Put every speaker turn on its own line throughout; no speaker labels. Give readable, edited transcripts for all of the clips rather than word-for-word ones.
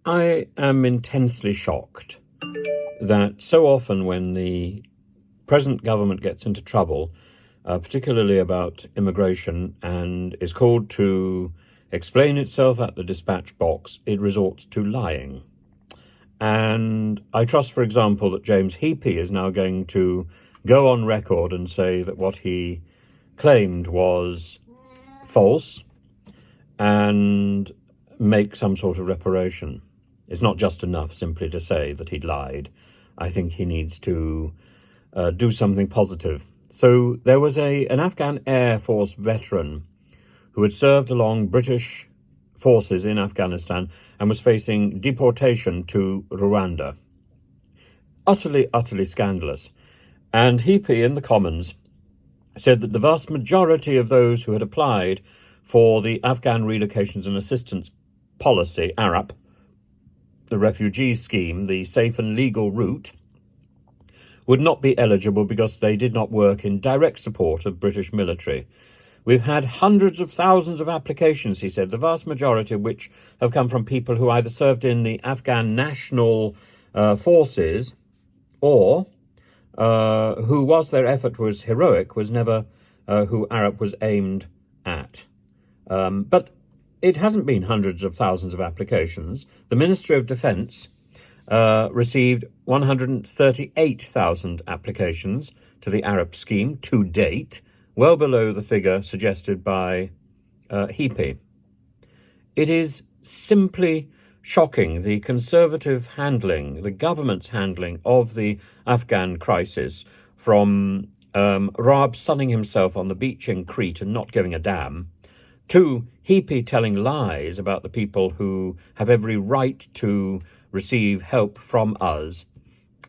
I am intensely shocked that so often when the present government gets into trouble, particularly about immigration, and is called to explain itself at the dispatch box, it resorts to lying. And I trust, for example, that James Heappey is now going to go on record and say that what he claimed was false and make some sort of reparation. It's not just enough simply to say that he'd lied. I think he needs to do something positive. So there was an Afghan Air Force veteran who had served along British forces in Afghanistan and was facing deportation to Rwanda. Utterly, utterly scandalous. And Heappey in the Commons said that the vast majority of those who had applied for the Afghan Relocations and Assistance Policy, ARAP, the refugee scheme, the safe and legal route, would not be eligible because they did not work in direct support of British military. We've had hundreds of thousands of applications, he said, the vast majority of which have come from people who either served in the Afghan national forces or who, whilst their effort was heroic, was never who ARAP was aimed at. But it hasn't been hundreds of thousands of applications. The Ministry of Defence received 138,000 applications to the ARAP scheme to date, well below the figure suggested by Heappey. It is simply shocking, the Conservative handling, the government's handling of the Afghan crisis, from Raab sunning himself on the beach in Crete and not giving a damn, to Heappey telling lies about the people who have every right to receive help from us,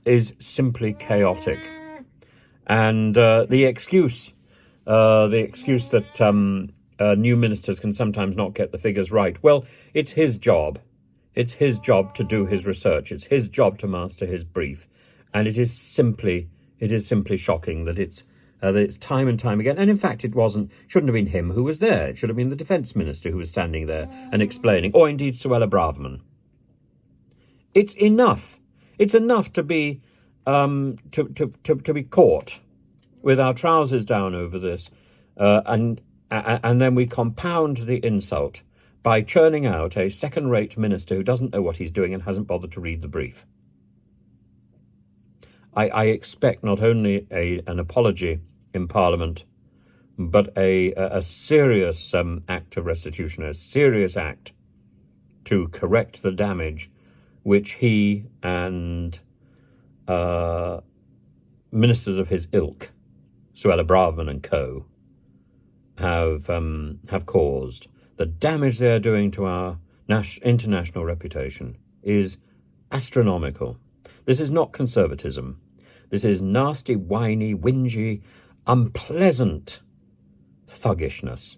is simply chaotic. And the excuse that new ministers can sometimes not get the figures right, well, it's his job. It's his job to do his research. It's his job to master his brief. And it is simply shocking that it's time and time again. And in fact, shouldn't have been him who was there. It should have been the defence minister who was standing there and explaining, or indeed Suella Braverman. It's enough. It's enough to be to be caught with our trousers down over this, and then we compound the insult by churning out a second-rate minister who doesn't know what he's doing and hasn't bothered to read the brief. I expect not only an apology in Parliament, but a serious act of restitution, a serious act to correct the damage which he and ministers of his ilk, Suella Braverman and co, have caused. The damage they are doing to our international reputation is astronomical. This is not conservatism. This is nasty, whiny, whingy, unpleasant thuggishness.